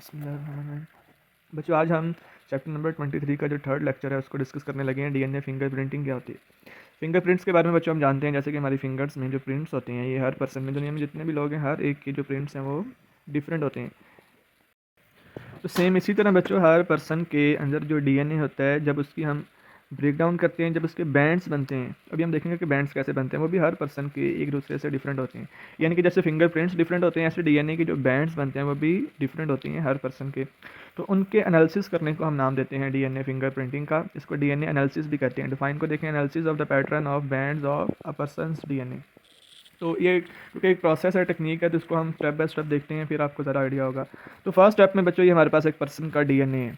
बिस्मिल्लाहिर्रहमानिर्रहीम। बच्चों आज हम चैप्टर नंबर 23 का जो थर्ड लेक्चर है उसको डिस्कस करने लगे हैं। डीएनए फिंगरप्रिंटिंग क्या होती है। फिंगरप्रिंट्स के बारे में बच्चों हम जानते हैं जैसे कि हमारी फिंगर्स में जो प्रिंट्स होते हैं ये हर पर्सन में, दुनिया में जितने भी लोग हैं हर एक के जो प्रिंट्स हैं वो डिफरेंट होते हैं। तो सेम इसी तरह बच्चों हर पर्सन के अंदर जो डीएनए होता है जब उसकी हम ब्रेक डाउन करते हैं, जब उसके बैंड्स बनते हैं, अभी हम देखेंगे कि बैंड्स कैसे बनते हैं, वो भी हर पर्सन के एक दूसरे से डिफरेंट होते हैं। यानी कि जैसे फिंगरप्रिंट्स डिफरेंट होते हैं ऐसे डीएनए के जो बैंड्स बनते हैं वो भी डिफरेंट होती हैं हर पर्सन के। तो उनके एनालिसिस करने को हम नाम देते हैं डीएनए फिंगरप्रिंटिंग का। इसको डीएनए एनालिसिस भी कहते हैं। डिफाइन को देखें, analysis of the pattern of bands of a person's DNA. तो ये क्योंकि एक प्रोसेस है, टेक्निक है, तो इसको हम स्टेप बाय स्टेप देखते हैं, फिर आपको ज़रा आइडिया होगा। तो फर्स्ट स्टेप में बच्चों ये हमारे पास एक पर्सन का डीएनए है।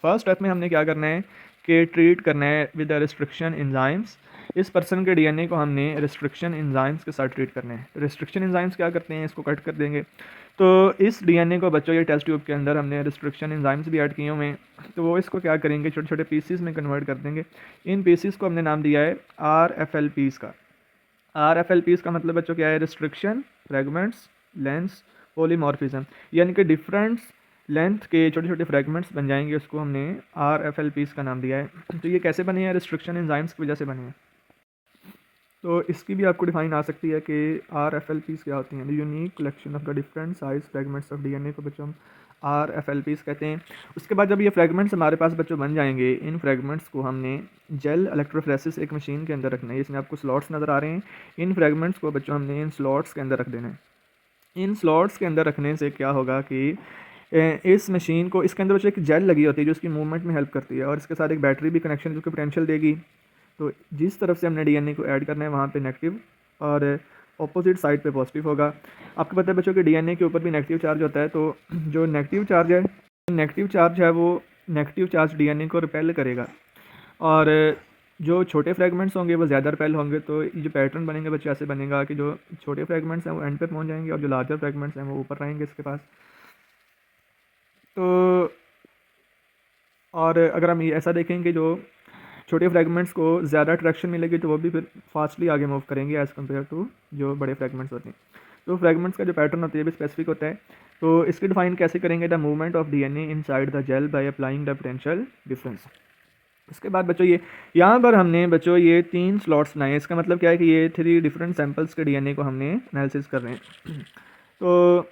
फर्स्ट स्टेप में हमने क्या करना है कि ट्रीट करना है विद द रिस्ट्रिक्शन एंजाइम्स। इस पर्सन के डीएनए को हमने रिस्ट्रिक्शन एंजाइम्स के साथ ट्रीट करना है। तो रिस्ट्रिक्शन एंजाइम्स क्या करते हैं, इसको कट कर देंगे। तो इस डीएनए को बच्चों ये टेस्ट ट्यूब के अंदर हमने रिस्ट्रिक्शन एंजाइम्स भी ऐड किए हुए हैं। तो वो इसको क्या करेंगे, छोटे छोटे पीसीस में कन्वर्ट कर देंगे। इन पीसीस को हमने नाम दिया है RFLPs का। RFLPs का मतलब बच्चों क्या है, रिस्ट्रिक्शन फ्रेगमेंट्स लेंथ पॉलीमॉर्फिज्म, यानी कि डिफरेंट लेंथ के छोटे छोटे फ्रेगमेंट्स बन जाएंगे, उसको हमने RFLPs का नाम दिया है। तो ये कैसे बने हैं, रिस्ट्रिक्शन एंजाइम्स की वजह से बने हैं। तो इसकी भी आपको डिफाइन आ सकती है कि RFLPs क्या होती हैं, unique collection of the different size fragments of DNA को बच्चों हम RFLPs कहते हैं। उसके बाद जब ये फ्रेगमेंट्स हमारे पास बच्चों बन जाएंगे, इन फ्रेगमेंट्स को हमने जेल इलेक्ट्रोफोरेसिस एक मशीन के अंदर रखना है। इसमें आपको स्लॉट्स नज़र आ रहे हैं, इन फ्रेगमेंट्स को बच्चों हमने इन स्लॉट्स के अंदर रख देना है। इन स्लॉट्स के अंदर रखने से क्या होगा कि इस मशीन को, इसके अंदर बच्चों एक जेल लगी होती है जो इसकी मूवमेंट में हेल्प करती है, और इसके साथ एक बैटरी भी कनेक्शन जो कि पोटेंशियल देगी। तो जिस तरफ से हमने डीएनए को ऐड करना है वहाँ पे नेगेटिव और ऑपोजिट साइड पे पॉजिटिव होगा। आपको पता है बच्चों कि डीएनए के ऊपर भी नेगेटिव चार्ज होता है। तो जो नेगेटिव चार्ज है वो नेगेटिव चार्ज डीएनए को रिपेल करेगा, और जो छोटे फ्रेगमेंट्स होंगे वो ज़्यादा रिपेल होंगे। तो ये जो पैटर्न बनेंगे बच्चे ऐसे बनेगा कि जो छोटे फ्रेगमेंट्स हैं वो एंड पे पहुंच जाएंगे और जो लार्जर फ्रेगमेंट्स हैं वो ऊपर रहेंगे इसके पास। तो और अगर हम ये ऐसा देखें कि जो छोटे फ्रेगमेंट्स को ज़्यादा ट्रैक्शन मिलेगी तो वो भी फिर फास्टली आगे मूव करेंगे एज़ कम्पेयर टू जो बड़े फ्रेगमेंट्स होते हैं। तो फ्रेगमेंट्स का जो पैटर्न होता है भी स्पेसिफिक होता है। तो इसकी डिफाइन कैसे करेंगे, the movement of DNA inside the gel by applying the potential difference. उसके बाद बच्चों ये यहाँ पर हमने बच्चों ये 3 स्लॉट्स बनाए हैं। इसका मतलब क्या है कि ये 3 डिफरेंट सैम्पल्स के डीएनए को हमने एनालिसिस कर रहे हैं। तो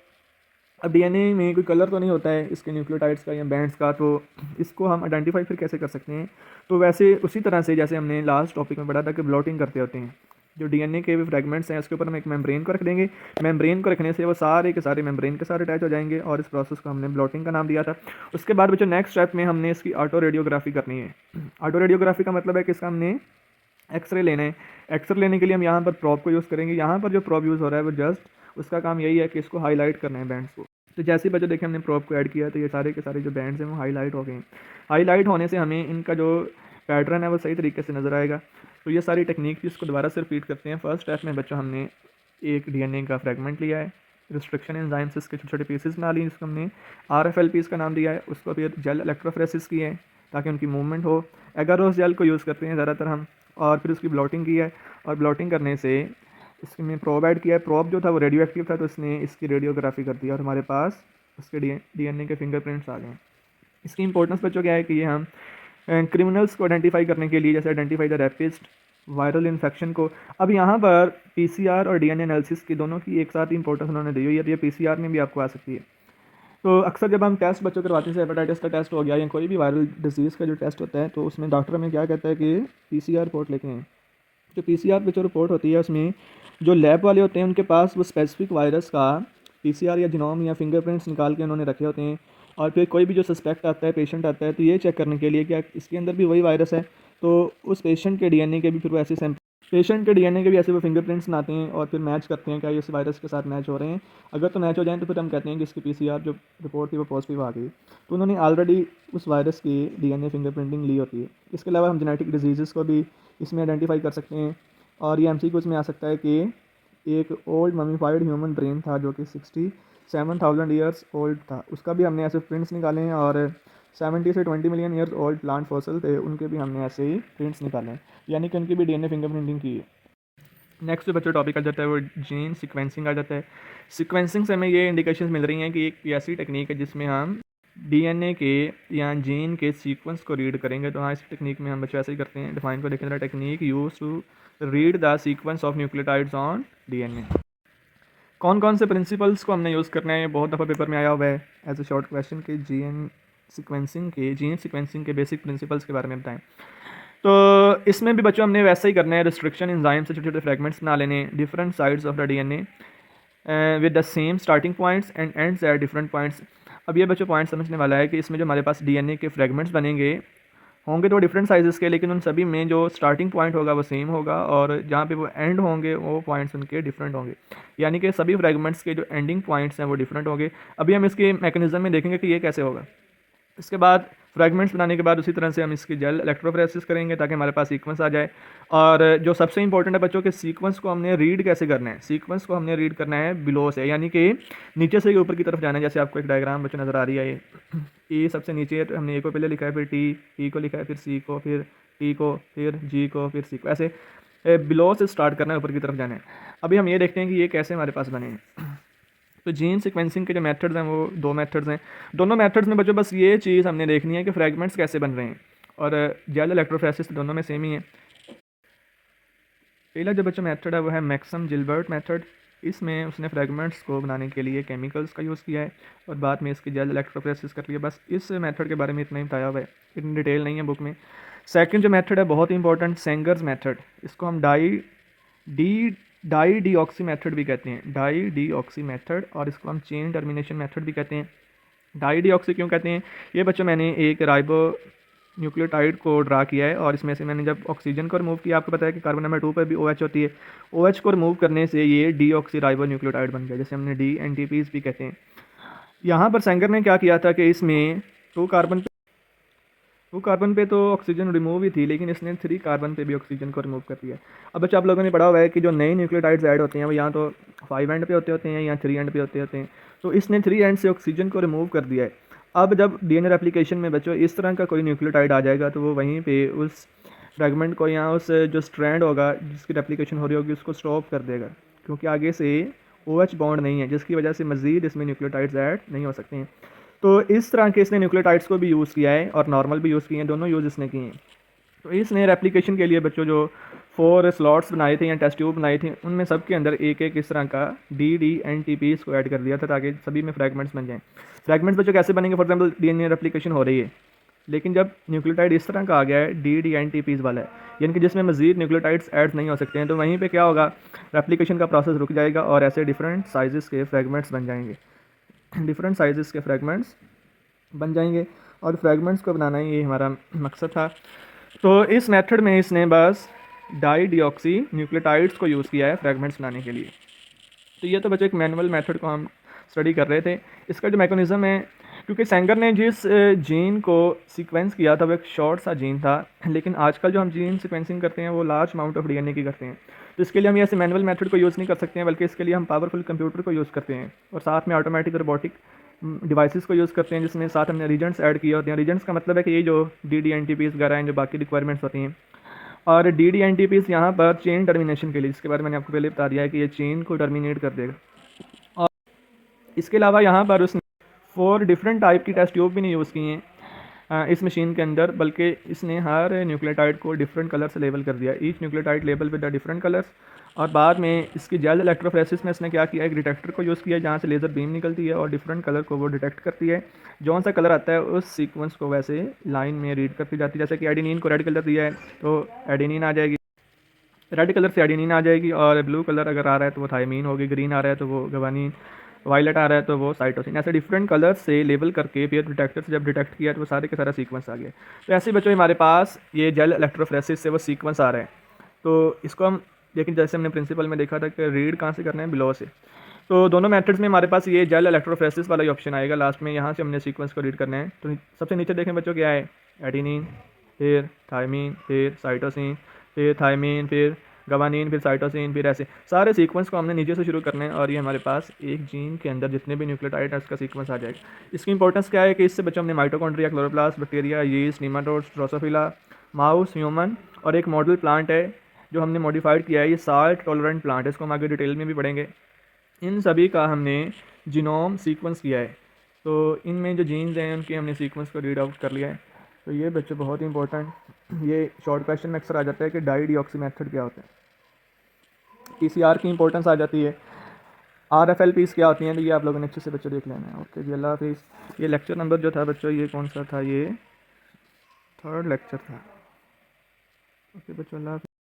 अब डीएनए में कोई कलर तो नहीं होता है इसके न्यूक्लियोटाइड्स का या बैंड्स का, तो इसको हम आइडेंटिफाई फिर कैसे कर सकते हैं। तो वैसे उसी तरह से जैसे हमने लास्ट टॉपिक में पढ़ा था कि ब्लॉटिंग करते होते हैं। जो डीएनए के भी फ्रेगमेंट्स हैं उसके ऊपर हम एक मेम्ब्रेन को रख देंगे। मेम्ब्रेन को रखने से वो सारे के सारे मेम्ब्रेन के साथ अटैच हो जाएंगे, और इस प्रोसेस को हमने ब्लॉटिंग का नाम दिया था। उसके बाद बच्चों नेक्स्ट स्टेप में हमने इसकी ऑटो रेडियोग्राफी करनी है। ऑटो रेडियोग्राफी का मतलब है कि इसका हमने एक्सरे लेना है। एक्सरे लेने के लिए हम यहाँ पर प्रॉब को यूज़ करेंगे। यहाँ पर जो प्रॉब यूज़ हो रहा है वो जस्ट उसका काम यही है कि इसको हाईलाइट करना है बैंड्स को। तो जैसे ही बच्चों देखें हमने प्रॉब को ऐड किया तो ये सारे के सारे जो बैंड्स हैं वो हाईलाइट हो गए हैं। हाईलाइट होने से हमें इनका जो पैटर्न है वो सही तरीके से नज़र आएगा। तो ये सारी टेक्निक थी, इसको दोबारा से रिपीट करते हैं। फर्स्ट स्टेप में बच्चों हमने एक डीएनए का फ्रेगमेंट लिया है, रिस्ट्रिक्शन एंजाइम से इसके छोटे छोटे पीसेस बना लिए जिसको हमने RFLPs का नाम दिया है। उसको फिर जेल इलेक्ट्रोफोरेसिस की है ताकि उनकी मूवमेंट हो। एगारोस जेल को यूज़ करते हैं ज़्यादातर हम, और फिर उसकी ब्लॉटिंग की है, और ब्लॉटिंग करने से इसमें प्रोब ऐड किया है। प्रोब जो था वो रेडियो एक्टिव था तो इसने इसकी रेडियोग्राफी कर दी और हमारे पास उसके डीएनए के फिंगरप्रिंट्स आ गए। इसकी इंपॉर्टेंस बच्चों क्या है कि ये हम क्रिमिनल्स को आइडेंटिफाई करने के लिए, जैसे आइडेंटिफाई द रैपिस्ट वायरल इन्फेक्शन को, अब यहाँ पर PCR और डीएनए एनालिसिस की दोनों की एक साथ इंपॉर्टेंस उन्होंने दी हुई है। ये PCR में भी आपको आ सकती है। तो अक्सर जब हम टेस्ट बच्चों करवाते हैं, हेपेटाइटिस का टेस्ट हो गया या कोई भी वायरल डिजीज़ का जो टेस्ट होता है, तो उसमें डॉक्टर हमें क्या कहता है कि PCR रिपोर्ट लेके आएँ। जो PCR पे जो रिपोर्ट होती है उसमें जो लैब वाले होते हैं उनके पास वो स्पेसिफिक वायरस का PCR या जीनोम या फिंगरप्रिंट्स निकाल के उन्होंने रखे होते हैं। और फिर कोई भी जो सस्पेक्ट आता है, पेशेंट आता है, तो ये चेक करने के लिए क्या इसके अंदर भी वही वायरस है, तो उस पेशेंट के डीएनए के भी फिर वो ऐसे सैंपल, पेशेंट के डीएनए के भी ऐसे वो फिंगरप्रिंट्स बनाते हैं और फिर मैच करते हैं क्या ये इस वायरस के साथ मैच हो रहे हैं। अगर तो मैच हो जाएँ तो फिर हम कहते हैं कि इसकी PCR जो रिपोर्ट थी वो पॉजिटिव आ गई। तो उन्होंने ऑलरेडी उस वायरस की डीएनए फिंगरप्रिंटिंग ली होती है। इसके अलावा हम जेनेटिक डिजीज़ को भी इसमें आइडेंटिफाई कर सकते हैं। और ये MCQs में आ सकता है कि एक ओल्ड ममीफाइड ह्यूमन ब्रेन था जो कि 67,000 ईयर्स ओल्ड था, उसका भी हमने ऐसे प्रिंट्स निकाले हैं। और 70 से 20 million years old plant fossil थे, उनके भी हमने ऐसे ही प्रिंट्स निकाले हैं, यानी कि उनकी भी डीएनए फिंगरप्रिंटिंग की है। नेक्स्ट जो बच्चों टॉपिक आ जाता है वो जीन सीक्वेंसिंग आ जाता है। सीक्वेंसिंग से हमें ये इंडिकेशंस मिल रही हैं कि एक ऐसी टेक्निक है जिसमें हम डीएनए के या जीन के सीक्वेंस को रीड करेंगे। तो हाँ, इस टेक्निक में हम बच्चों ऐसे ही करते हैं। डिफाइन को देखें, technique use to read the sequence of nucleotides on DNA. कौन कौन से प्रिंसिपल्स को हमने यूज़ करना है, बहुत दफ़ा पेपर में आया हुआ है एज ए शॉर्ट क्वेश्चन के जीन सीक्वेंसिंग के बेसिक प्रिंसिपल्स के बारे में बताएं। तो इसमें भी बच्चों हमने वैसा ही करना है, रिस्ट्रिक्शन एंजाइम से छोटे छोटे फ्रेगमेंट्स बना लेने, different sides of the DNA with the same starting points and ends at different points. अब ये बच्चों पॉइंट समझने वाला है कि इसमें जो हमारे पास डीएनए के फ्रेगमेंट्स बनेंगे होंगे तो डिफरेंट साइजेस के, लेकिन उन सभी में जो स्टार्टिंग पॉइंट होगा वो सेम होगा और जहाँ पे वो एंड होंगे वो पॉइंट्स उनके डिफरेंट होंगे, यानी कि सभी फ्रेगमेंट्स के जो एंडिंग पॉइंट्स हैं वो डिफरेंट होंगे। अभी हम इसके मैकेनिज्म में देखेंगे कि ये कैसे होगा। इसके बाद फ्रेगमेंट्स बनाने के बाद उसी तरह से हम इसकी जेल इलेक्ट्रोफोरेसिस करेंगे ताकि हमारे पास सीक्वेंस आ जाए। और जो सबसे इंपॉर्टेंट है बच्चों के, सीक्वेंस को हमने रीड कैसे करना है। सीक्वेंस को हमने रीड करना है बिलो से, यानी कि नीचे से ऊपर की तरफ जाना है। जैसे आपको एक डायग्राम बच्चों नज़र आ रही है, ये सबसे नीचे है तो हमने ए को पहले लिखा है, फिर टी को लिखा है, फिर सी को, फिर टी को, फिर जी को, फिर सी को, ऐसे बिलो से स्टार्ट करना है, ऊपर की तरफ जाना है। अभी हम ये देखते हैं कि ये कैसे हमारे पास बने हैं। तो जीन सीक्वेंसिंग के जो मेथड्स हैं वो दो मेथड्स हैं। दोनों मेथड्स में बच्चों बस ये चीज़ हमने देखनी है कि फ्रेगमेंट्स कैसे बन रहे हैं, और जेल इलेक्ट्रोफोरेसिस दोनों में सेम ही है। पहला जो बच्चों मेथड है वो है मैक्सम जिलबर्ट मेथड। इसमें उसने फ्रेगमेंट्स को बनाने के लिए केमिकल्स का यूज़ किया है और बाद में इसकी जेल इलेक्ट्रोफोरेसिस कर लिया। बस इस मेथड के बारे में इतना ही बताया हुआ है, इतनी डिटेल नहीं है बुक में। सेकंड जो मेथड है बहुत ही इंपॉर्टेंट, सेंगर्स मेथड। इसको हम डाई डीऑक्सी मेथड भी कहते हैं, डाई डीऑक्सी मेथड, और इसको हम चेन टर्मिनेशन मेथड भी कहते हैं। डाई डीऑक्सी क्यों कहते हैं, ये बच्चों मैंने एक राइबो न्यूक्लियोटाइड को ड्रा किया है और इसमें से मैंने जब ऑक्सीजन को रिमूव किया, आपको पता है कि कार्बन नंबर 2 पर भी OH होती है, OH को रिमूव करने से ये डीऑक्सी राइबो न्यूक्लियोटाइड बन गया, जैसे हमने DNTPs भी कहते हैं। यहाँ पर सेंगर ने क्या किया था कि इसमें 2 कार्बन पे तो ऑक्सीजन रिमूव ही थी, लेकिन इसने 3 कार्बन पे भी ऑक्सीजन को रिमूव कर दिया। अब बच्चा आप लोगों ने पढ़ा हुआ है कि जो नए न्यूक्लियोटाइड्स ऐड होते हैं वो यहाँ तो 5 एंड पे होते हैं या 3 एंड पे होते हैं। तो इसने 3 एंड से ऑक्सीजन को रिमूव कर दिया है। अब जब डीएनए रेप्लिकेशन में बच्चों इस तरह का कोई न्यूक्लियोटाइड आ जाएगा तो वो वहीं पे उस फ्रेगमेंट को या उस जो स्ट्रैंड होगा जिसकी रेप्लिकेशन हो रही होगी उसको स्टॉप कर देगा, क्योंकि आगे से OH बॉन्ड नहीं है, जिसकी वजह से मज़ीद इसमें न्यूक्लियोटाइड्स ऐड नहीं हो सकते हैं। तो इस तरह के इसने न्यूक्लियोटाइड्स को भी यूज़ किया है और नॉर्मल भी यूज़ किए हैं, दोनों यूज़ इसने किए हैं। तो इसने रेप्लिकेशन के लिए बच्चों जो 4 स्लॉट्स बनाए थे या टेस्ट ट्यूब बनाई थी, उनमें सबके अंदर एक एक इस तरह का DNTPs को ऐड कर दिया था ताकि सभी में फ्रेगमेंट्स बन जाएं। फ्रेगमेंट्स बच्चों कैसे बनेंगे, फॉर एग्जांपल डीएनए रेप्लिकेशन हो रही है, लेकिन जब न्यूक्लियोटाइड इस तरह का आ गया है DNTPs वाला है, यानी कि जिसमें मज़ीद न्यूक्लियोटाइड्स ऐड नहीं हो सकते हैं, तो वहीं पे क्या होगा, रेप्लिकेशन का प्रोसेस रुक जाएगा और ऐसे डिफरेंट साइज़ के फ्रेगमेंट्स बन जाएंगे, डिफरेंट साइज़ के फ्रेगमेंट्स बन जाएंगे। और फ्रेगमेंट्स को बनाना ही ये हमारा मकसद था। तो इस मेथड में इसने बस डाई डीऑक्सी न्यूक्लियोटाइड्स को यूज़ किया है फ्रेगमेंट्स बनाने के लिए। तो ये तो बच्चों एक मैनुअल मेथड को हम स्टडी कर रहे थे। इसका जो मैकेनिज़्म है, क्योंकि सेंगर ने जिस जीन को सीक्वेंस किया था वो एक शॉर्ट सा जीन था, लेकिन आजकल जो हम जीन सीक्वेंसिंग करते हैं वो लार्ज अमाउंट ऑफ डीएनए की करते हैं। तो इसके लिए हम ऐसे मैनुअल मेथड को यूज़ नहीं कर सकते हैं, बल्कि इसके लिए हम पावरफुल कंप्यूटर को यूज़ करते हैं और साथ में ऑटोमेटिक रोबोटिक डिवाइसेस को यूज़ करते हैं, जिसमें साथ हमने रीजेंट्स ऐड किए होते हैं। रीजेंट्स का मतलब है कि ये जो DNTPs वगैरह हैं, जो बाकी रिक्वायरमेंट्स होती हैं, और DNTPs यहाँ पर चेन टर्मिनेशन के लिए, जिसके बारे में मैंने आपको पहले बता दिया है कि ये चेन को टर्मिनेट कर देगा। और इसके अलावा यहाँ पर उसने 4 डिफरेंट टाइप की टेस्ट ट्यूब भी नहीं यूज़ की हैं इस मशीन के अंदर, बल्कि इसने हर न्यूक्लियोटाइड को डिफरेंट कलर से लेबल कर दिया, each nucleotide label with the different colours. और बाद में इसकी जेल इलेक्ट्रोफोरेसिस में इसने क्या किया, एक डिटेक्टर को यूज़ किया जहाँ से लेज़र बीम निकलती है और डिफरेंट कलर को वो डिटेक्ट करती है। जौन सा कलर आता है उस सीक्वेंस को वैसे लाइन में रीड करती जाती है। जैसे कि एडेनिन को रेड कलर दिया है तो एडेनिन आ जाएगी, रेड कलर से एडेनिन आ जाएगी, और ब्लू कलर अगर आ रहा है तो वो थायमीन होगी, ग्रीन आ रहा है तो वो गवानीन, वायलेट आ रहा है तो वो साइटोसिन। ऐसे डिफरेंट कलर से लेबल करके फिर डिटेक्टर से जब डिटेक्ट किया तो वो सारे के सारा सीक्वेंस आ गया। तो ऐसे बच्चों हमारे पास ये जेल इलेक्ट्रोफोरेसिस से वो सीक्वेंस आ रहे हैं। तो इसको हम, लेकिन जैसे हमने प्रिंसिपल में देखा था कि रीड कहाँ से करना है, बिलो से। तो दोनों मेथड्स में हमारे पास ये जेल इलेक्ट्रोफोरेसिस वाला ही ऑप्शन आएगा लास्ट में, यहाँ से हमने सीक्वेंस को रीड करना है। तो सबसे नीचे देखें बच्चों क्या है, एडेनिन, फिर थायमीन, फिर साइटोसिन, फिर थायमीन, फिर गवानीन, फिर साइटोसिन, फिर ऐसे सारे सीक्वेंस को हमने नीचे से शुरू करना है और ये हमारे पास एक जीन के अंदर जितने भी न्यूक्लियोटाइड है उसका सीक्वेंस आ जाएगा। इसकी इंपॉर्टेंस क्या है कि इससे बच्चों हमने mitochondria, chloroplast, bacteria, yeast, nematodes, Drosophila, mouse, human, और एक मॉडल प्लांट है जो हमने मॉडिफाइड किया है, ये साल्ट टॉलरेंट प्लांट है, इसको हम आगे डिटेल में भी पढ़ेंगे। इन सभी का हमने जीनोम सीक्वेंस किया है। तो इनमें जो जीन्स हैं उनकी हमने सीक्वेंस को रीड आउट कर लिया है। तो ये बच्चों बहुत ही इंपॉर्टेंट, ये शॉर्ट क्वेश्चन में अक्सर आ जाता है कि डाईडिऑक्सी मेथड क्या होता है। पीसीआर की इंपॉर्टेंस आ जाती है, RFLPs क्या होती हैं, तो ये आप लोगों ने अच्छे से बच्चों देख लेना है। ओके जी, अल्लाह हाफिज़। ये लेक्चर नंबर जो था बच्चों, ये कौन सा था, ये 3rd लेक्चर था। ओके बच्चों, अल्लाह हाफिज़।